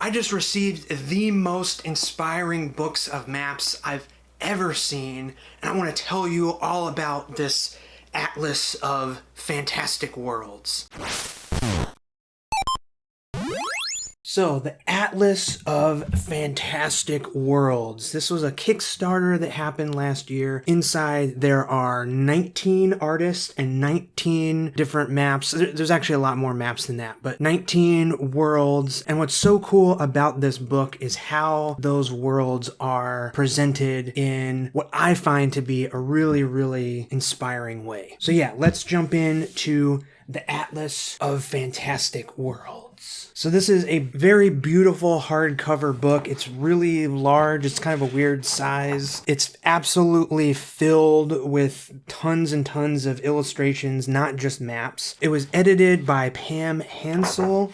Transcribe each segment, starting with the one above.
I just received the most inspiring books of maps I've ever seen, and I want to tell you all about this Atlas of Fantastic Worlds. So, the Atlas of Fantastic Worlds. This was a Kickstarter that happened last year. Inside, there are 19 artists and 19 different maps. There's actually a lot more maps than that, but 19 worlds. And what's so cool about this book is how those worlds are presented in what I find to be a really, really inspiring way. So yeah, let's jump into the Atlas of Fantastic Worlds. So this is a very beautiful hardcover book. It's really large. It's kind of a weird size. It's absolutely filled with tons and tons of illustrations, not just maps. It was edited by Pam Hansel.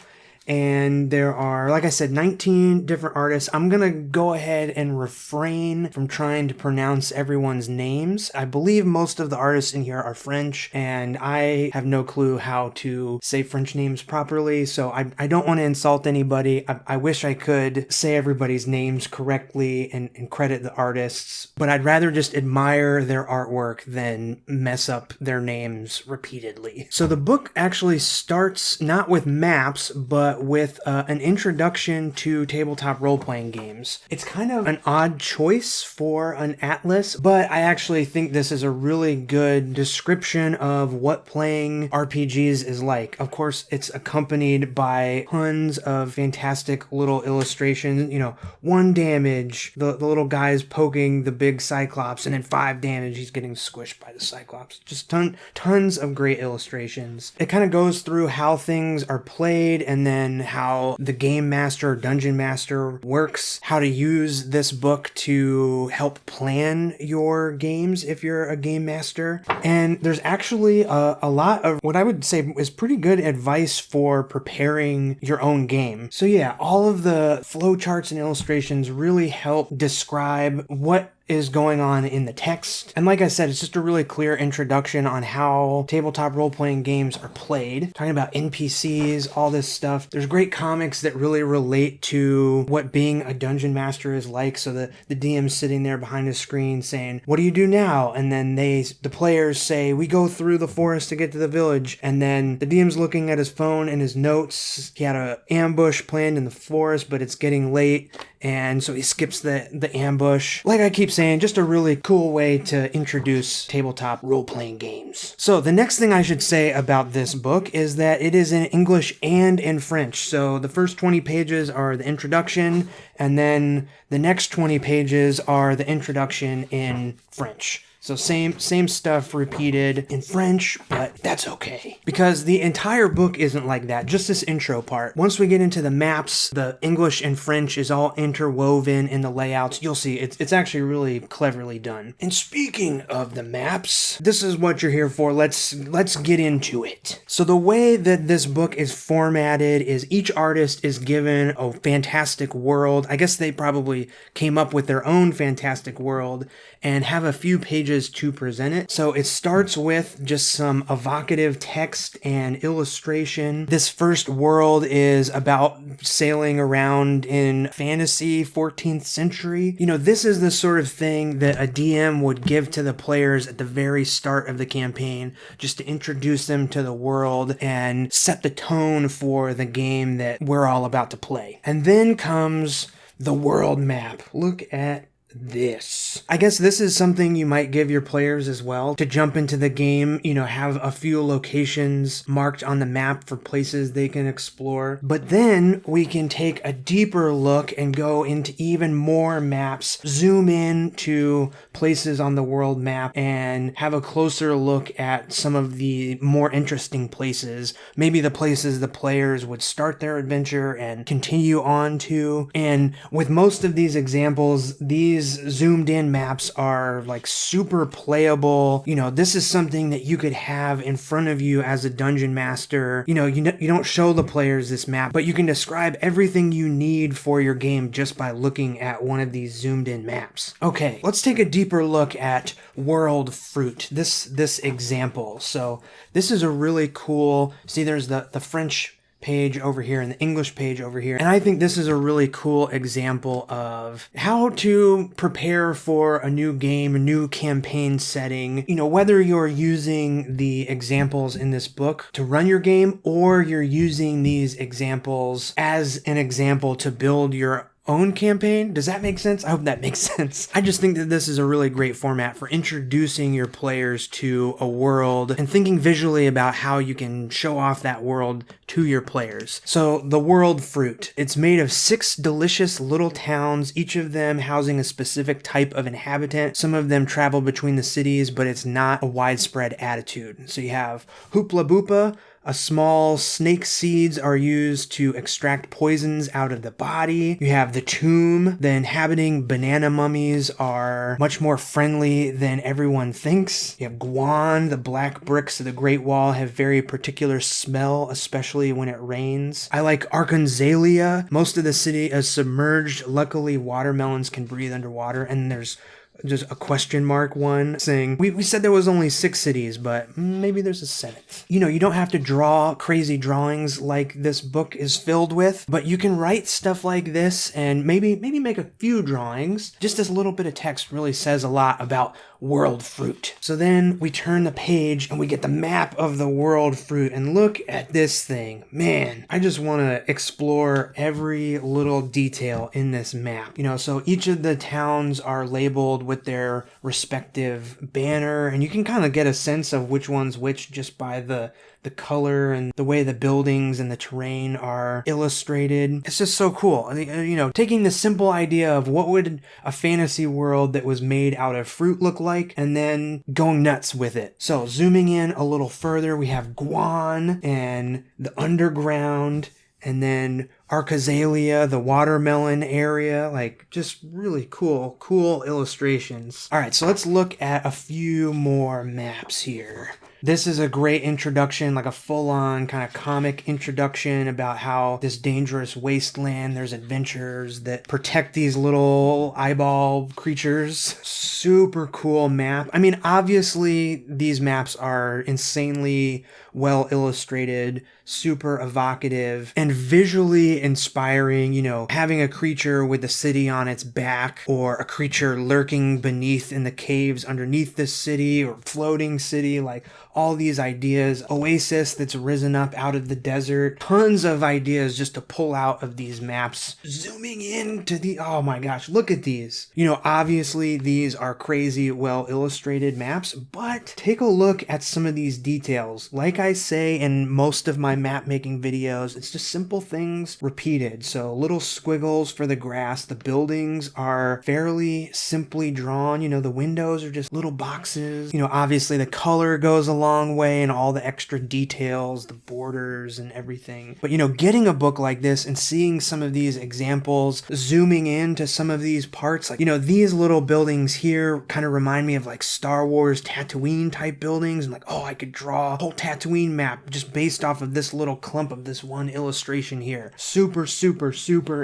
And there are, like I said, 19 different artists. I'm going to go ahead and refrain from trying to pronounce everyone's names. I believe most of the artists in here are French, and I have no clue how to say French names properly, so I don't want to insult anybody. I wish I could say everybody's names correctly and credit the artists, but I'd rather just admire their artwork than mess up their names repeatedly. So the book actually starts not with maps, but with an introduction to tabletop role-playing games. It's kind of an odd choice for an atlas, but I actually think this is a really good description of what playing RPGs is like. Of course, it's accompanied by tons of fantastic little illustrations. You know, 1 damage, the little guy's poking the big Cyclops, and then 5 damage, he's getting squished by the Cyclops. Just tons of great illustrations. It kind of goes through how things are played, and then how the game master or dungeon master works, how to use this book to help plan your games if you're a game master. And there's actually a lot of what I would say is pretty good advice for preparing your own game. So yeah, all of the flowcharts and illustrations really help describe what is going on in the text. And like I said, it's just a really clear introduction on how tabletop role-playing games are played. Talking about NPCs, all this stuff. There's great comics that really relate to what being a dungeon master is like. So the DM's sitting there behind a screen saying, "What do you do now?" And then the players say, "We go through the forest to get to the village." And then the DM's looking at his phone and his notes. He had an ambush planned in the forest, but it's getting late, and so he skips the ambush. Like I keep saying, just a really cool way to introduce tabletop role-playing games. So the next thing I should say about this book is that it is in English and in French. So the first 20 pages are the introduction, and then the next 20 pages are the introduction in French. So same stuff repeated in French, but that's okay. Because the entire book isn't like that, just this intro part. Once we get into the maps, the English and French is all interwoven in the layouts. You'll see, it's actually really cleverly done. And speaking of the maps, this is what you're here for. Let's get into it. So the way that this book is formatted is each artist is given a fantastic world. I guess they probably came up with their own fantastic world and have a few pages to present it. So it starts with just some evocative text and illustration. This first world is about sailing around in fantasy 14th century. You know, this is the sort of thing that a DM would give to the players at the very start of the campaign, just to introduce them to the world and set the tone for the game that we're all about to play. And then comes the world map. Look at this. I guess this is something you might give your players as well, to jump into the game, you know, have a few locations marked on the map for places they can explore. But then we can take a deeper look and go into even more maps, zoom in to places on the world map and have a closer look at some of the more interesting places, maybe the places the players would start their adventure and continue on to. And with most of these examples, these zoomed in maps are like super playable. You know, this is something that you could have in front of you as a dungeon master. You know, you don't show the players this map, but you can describe everything you need for your game just by looking at one of these zoomed in maps. Okay, let's take a deeper look at World Fruit, this example. So this is a really cool, see there's the French page over here and the English page over here. And I think this is a really cool example of how to prepare for a new game, a new campaign setting. You know, whether you're using the examples in this book to run your game, or you're using these examples as an example to build your own campaign. Does that make sense? I hope that makes sense. I just think that this is a really great format for introducing your players to a world and thinking visually about how you can show off that world to your players. So the world fruit, it's made of 6 delicious little towns, each of them housing a specific type of inhabitant. Some of them travel between the cities, but it's not a widespread attitude. So you have Hoopla Boopa. A small snake seeds are used to extract poisons out of the body. You have the tomb. The inhabiting banana mummies are much more friendly than everyone thinks. You have Guan. The black bricks of the Great Wall have very particular smell, especially when it rains. I like Arkanzalia. Most of the city is submerged. Luckily, watermelons can breathe underwater, and there's just a question mark one saying, we said there was only 6 cities, but maybe there's a 7th. You know, you don't have to draw crazy drawings like this book is filled with, but you can write stuff like this and maybe make a few drawings. Just this little bit of text really says a lot about world fruit. So then we turn the page and we get the map of the world fruit, and look at this thing. Man, I just want to explore every little detail in this map. You know, so each of the towns are labeled with their respective banner, and you can kind of get a sense of which one's which just by the color and the way the buildings and the terrain are illustrated. It's just so cool. You know, taking the simple idea of what would a fantasy world that was made out of fruit look like, and then going nuts with it. So zooming in a little further, we have Guan and the underground, and then Arkanzalia, the watermelon area. Like, just really cool illustrations. All right, so let's look at a few more maps here. This is a great introduction, like a full-on kind of comic introduction about how this dangerous wasteland, there's adventures that protect these little eyeball creatures. Super cool map. I mean, obviously, these maps are insanely well illustrated, super evocative, and visually inspiring. You know, having a creature with a city on its back, or a creature lurking beneath in the caves underneath this city, or floating city, like all these ideas. Oasis that's risen up out of the desert. Tons of ideas just to pull out of these maps. Zooming into oh my gosh, look at these. You know, obviously these are crazy well illustrated maps, but take a look at some of these details. Like I say in most of my map making videos, it's just simple things repeated. So little squiggles for the grass. The buildings are fairly simply drawn. You know, the windows are just little boxes. You know, obviously the color goes a long way and all the extra details, the borders and everything. But, you know, getting a book like this and seeing some of these examples, zooming into some of these parts, like, you know, these little buildings here kind of remind me of like Star Wars Tatooine type buildings. And like, oh, I could draw a whole Tatooine map just based off of this little clump of this one illustration here. Super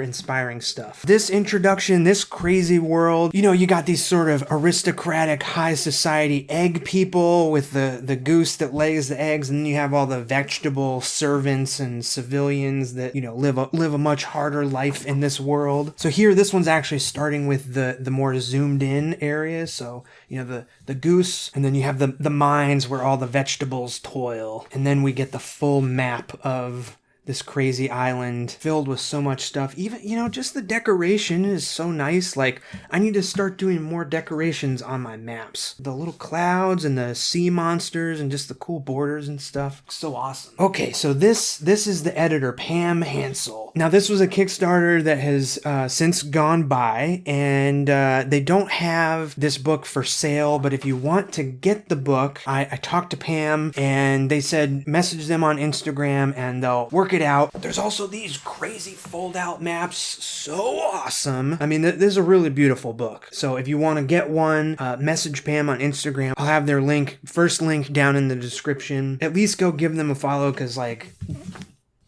inspiring stuff. This introduction, this crazy world, you know, you got these sort of aristocratic high society egg people with the goose that lays the eggs, and then you have all the vegetable servants and civilians that, you know, live a much harder life in this world. So here, this one's actually starting with the more zoomed in areas. So, you know, the goose, and then you have the mines where all the vegetables toil. And then we get the full map of this crazy island filled with so much stuff. Even, you know, just the decoration is so nice. Like, I need to start doing more decorations on my maps. The little clouds and the sea monsters and just the cool borders and stuff. So awesome. Okay, so this is the editor, Pam Hansel. Now, this was a Kickstarter that has since gone by, and they don't have this book for sale, but if you want to get the book, I talked to Pam, and they said message them on Instagram and they'll work it out. There's also these crazy fold-out maps. So awesome. I mean, this is a really beautiful book. So if you want to get one, message Pam on Instagram. I'll have their first link down in the description. At least go give them a follow, because, like,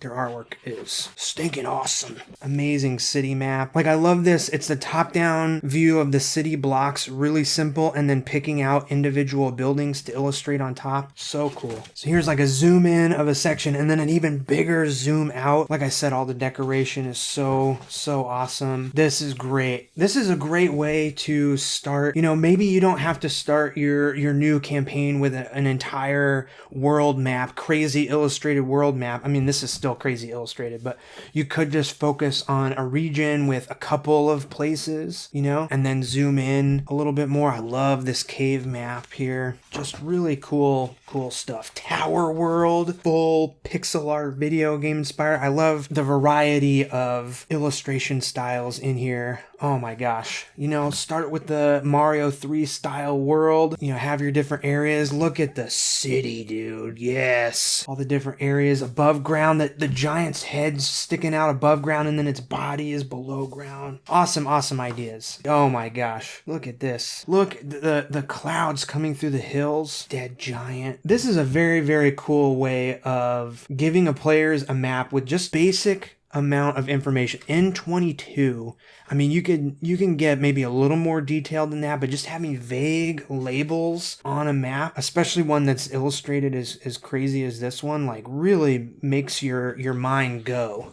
Their artwork is stinking awesome. Amazing city map. Like, I love this. It's the top-down view of the city blocks, really simple, and then picking out individual buildings to illustrate on top. So cool. So here's like a zoom in of a section and then an even bigger zoom out. Like I said, all the decoration is so awesome. This is great. This is a great way to start. You know, maybe you don't have to start your new campaign with an entire world map, crazy illustrated world map. I mean, this is still crazy illustrated, but you could just focus on a region with a couple of places, you know, and then zoom in a little bit more. I love this cave map here. Just really cool stuff. Tower world, full pixel art video game inspired. I love the variety of illustration styles in here. Oh my gosh. You know, start with the Mario 3 style world. You know, have your different areas. Look at the city, dude. Yes. All the different areas above ground. The giant's head's sticking out above ground and then its body is below ground. Awesome ideas. Oh my gosh. Look at this. Look, the clouds coming through the hills. Dead giant. This is a very cool way of giving players a map with just basic amount of information. In 22, I mean, you can get maybe a little more detailed than that, but just having vague labels on a map, especially one that's illustrated as crazy as this one, like really makes your mind go.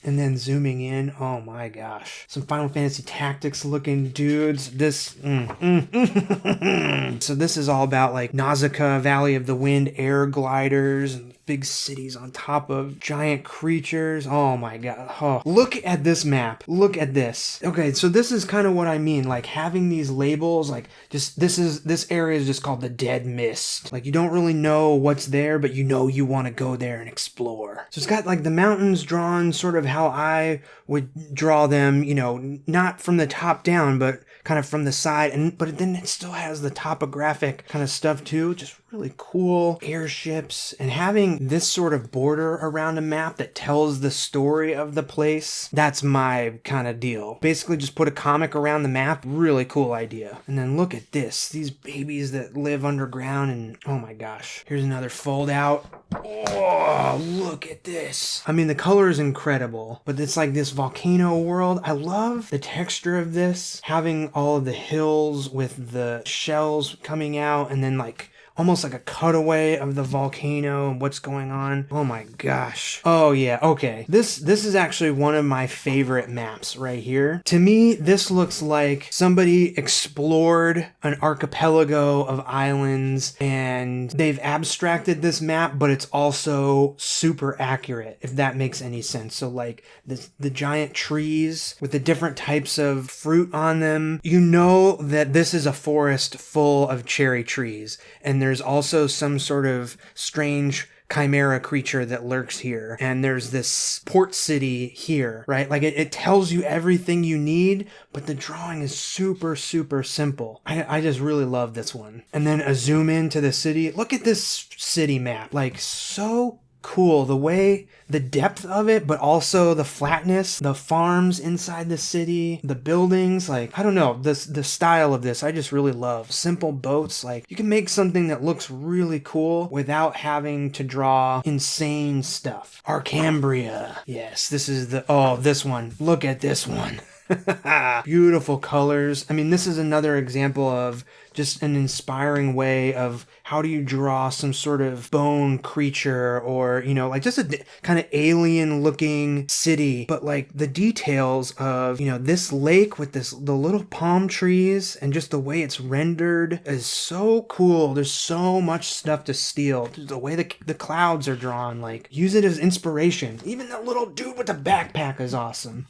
And then zooming in, oh my gosh. Some Final Fantasy Tactics looking dudes. This, So this is all about like Nausicaa, Valley of the Wind, air gliders, and big cities on top of giant creatures. Oh my god. Oh. Look at this map. Look at this. Okay, so this is kind of what I mean. Like having these labels, like just this area is just called the Dead Mist. Like you don't really know what's there, but you know you want to go there and explore. So it's got like the mountains drawn sort of how I would draw them, you know, not from the top down, but kind of from the side, but then it still has the topographic kind of stuff too. Just really cool airships, and having this sort of border around a map that tells the story of the place, that's my kind of deal. Basically just put a comic around the map. Really cool idea. And then look at this, these babies that live underground, and oh my gosh, here's another fold out. Oh, look at this. I mean, the color is incredible, but it's like this volcano world. I love the texture of this, having all of the hills with the shells coming out, and then like almost like a cutaway of the volcano and what's going on. Oh my gosh. Oh yeah, okay. This is actually one of my favorite maps right here. To me, this looks like somebody explored an archipelago of islands and they've abstracted this map, but it's also super accurate, if that makes any sense. So like the giant trees with the different types of fruit on them, you know that this is a forest full of cherry trees, and there's also some sort of strange chimera creature that lurks here, and there's this port city here, right? Like it tells you everything you need, but the drawing is super simple. I just really love this one. And then a zoom into the city. Look at this city map. Like so cool, the way, the depth of it, but also the flatness, the farms inside the city, the buildings. Like, I don't know, the style of this I just really love. Simple boats. Like, you can make something that looks really cool without having to draw insane stuff. Arcambria. Yes, this is this one. Look at this one. Beautiful colors. I mean, this is another example of just an inspiring way of how do you draw some sort of bone creature, or, you know, like just a kind of alien looking city, but like the details of, you know, this lake with the little palm trees and just the way it's rendered is so cool. There's so much stuff to steal. The way the clouds are drawn, like use it as inspiration. Even that little dude with the backpack is awesome.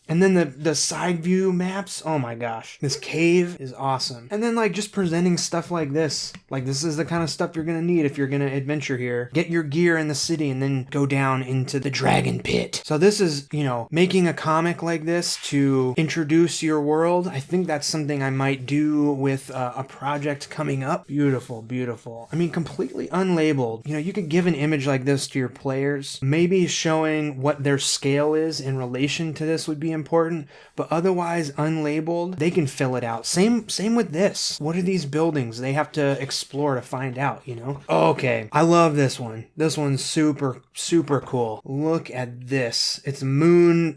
And then the side view maps, oh my gosh. This cave is awesome. And then like just presenting stuff like this. Like this is the kind of stuff you're gonna need if you're gonna adventure here. Get your gear in the city and then go down into the dragon pit. So this is, you know, making a comic like this to introduce your world. I think that's something I might do with a project coming up. Beautiful. I mean, completely unlabeled. You know, you could give an image like this to your players. Maybe showing what their scale is in relation to this would be important, but otherwise unlabeled, they can fill it out. Same with this. What are these buildings? They have to explore to find out, you know? Okay, I love this one. This one's super cool. Look at this. It's a moon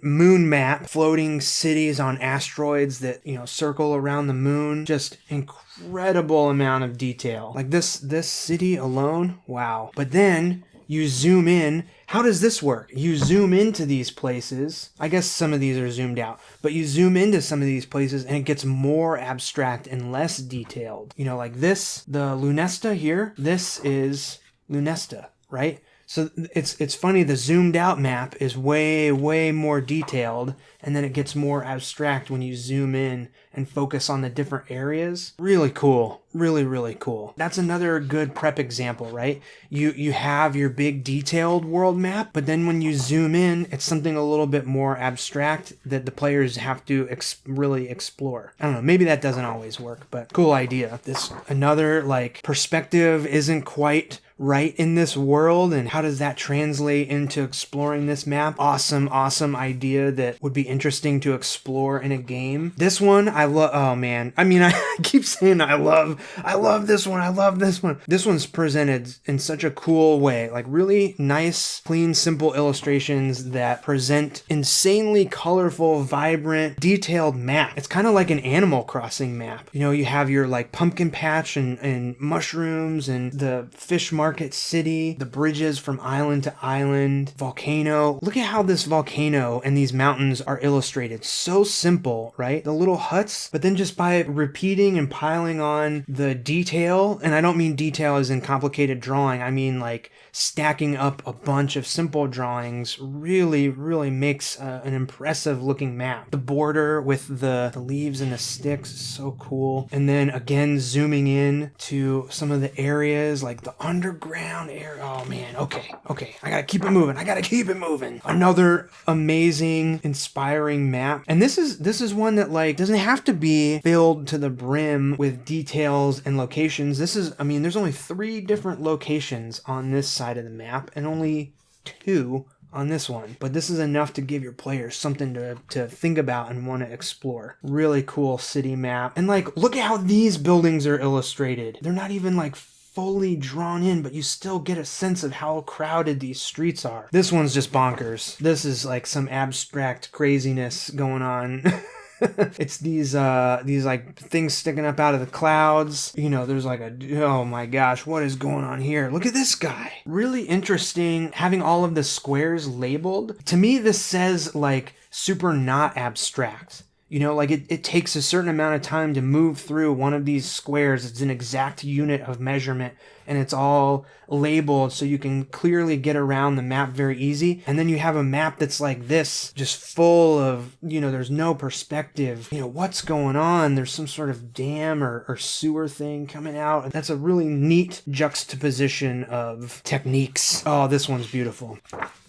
map, floating cities on asteroids that, you know, circle around the moon. Just incredible amount of detail. Like this city alone, wow. But then you zoom in. How does this work? You zoom into these places. I guess some of these are zoomed out, but you zoom into some of these places and it gets more abstract and less detailed. You know, like this, the Lunesta here, this is Lunesta, right? So it's funny, the zoomed out map is way more detailed, and then it gets more abstract when you zoom in and focus on the different areas. Really cool. Really cool. That's another good prep example, right? You have your big detailed world map, but then when you zoom in, it's something a little bit more abstract that the players have to really explore. I don't know, maybe that doesn't always work, but cool idea. This another like perspective isn't quite right in this world, and how does that translate into exploring this map? Awesome idea that would be interesting to explore in a game. This one I love. Oh man, I mean, I keep saying I love this one. I love this one. This one's presented in such a cool way, like really nice, clean, simple illustrations that present insanely colorful, vibrant, detailed map. It's kind of like an Animal Crossing map. You know, you have your like pumpkin patch and mushrooms and the fish market city, the bridges from island to island, volcano. Look at how this volcano and these mountains are illustrated. So simple, right? The little huts, but then just by repeating and piling on the detail, and I don't mean detail as in complicated drawing, I mean like stacking up a bunch of simple drawings really makes an impressive looking map. The border with the leaves and the sticks is so cool. And then again, zooming in to some of the areas like the underground area. Oh man, okay. I gotta keep it moving. Another amazing, inspiring map. And this is one that like doesn't have to be filled to the brim with details and locations. There's only 3 different locations on this side of the map and only 2 on this one, but this is enough to give your players something to think about and want to explore. Really cool city map. And like, look at how these buildings are illustrated. They're not even like fully drawn in, but you still get a sense of how crowded these streets are. This one's just bonkers. This is like some abstract craziness going on. It's these like things sticking up out of the clouds. You know, there's like oh my gosh, what is going on here? Look at this guy. Really interesting having all of the squares labeled. To me, this says like super not abstract. You know, like it takes a certain amount of time to move through one of these squares. It's an exact unit of measurement and it's all labeled so you can clearly get around the map very easy. And then you have a map that's like this, just full of, you know, there's no perspective. You know, what's going on? There's some sort of dam or sewer thing coming out. That's a really neat juxtaposition of techniques. Oh, this one's beautiful.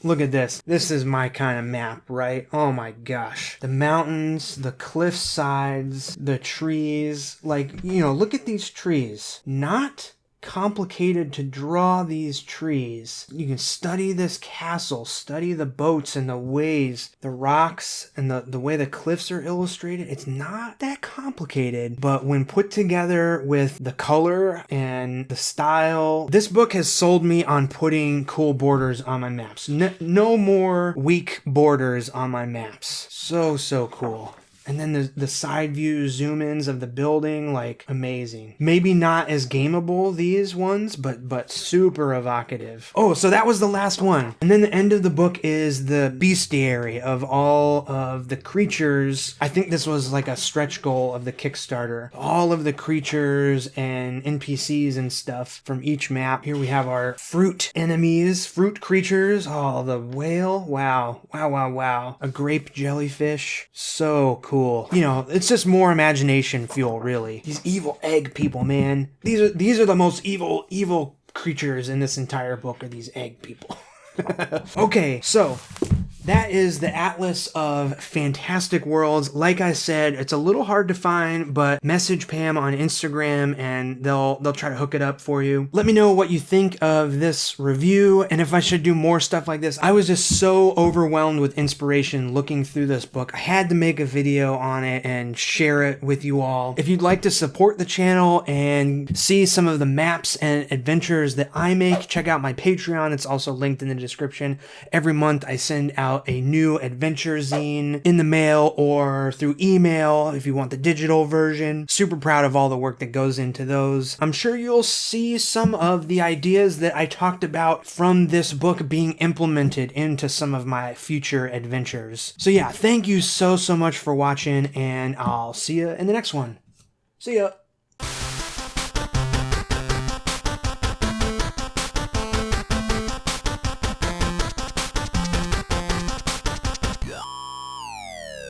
Look at this. This is my kind of map, right? Oh my gosh. The mountains, the cliff sides, the trees. Like, you know, look at these trees. Not complicated to draw these trees. You can study this castle, study the boats and the ways, the rocks and the way the cliffs are illustrated. It's not that complicated, but when put together with the color and the style, this book has sold me on putting cool borders on my maps. No more weak borders on my maps. So cool. And then the side view zoom-ins of the building, like amazing. Maybe not as gameable, these ones, but super evocative. Oh, so that was the last one. And then the end of the book is the bestiary of all of the creatures. I think this was like a stretch goal of the Kickstarter. All of the creatures and NPCs and stuff from each map. Here we have our fruit enemies, fruit creatures. Oh, the whale. Wow. A grape jellyfish. So cool. You know, it's just more imagination fuel, really. These evil egg people, man. These are the most evil creatures in this entire book, are these egg people. Okay, so that is the Atlas of Fantastic Worlds. Like I said, it's a little hard to find, but message Pam on Instagram and they'll try to hook it up for you. Let me know what you think of this review and if I should do more stuff like this. I was just so overwhelmed with inspiration looking through this book. I had to make a video on it and share it with you all. If you'd like to support the channel and see some of the maps and adventures that I make, check out my Patreon. It's also linked in the description. Every month I send out a new adventure zine in the mail or through email if you want the digital version. Super proud of all the work that goes into those. I'm sure you'll see some of the ideas that I talked about from this book being implemented into some of my future adventures. So yeah, thank you so much for watching, and I'll see you in the next one. See ya.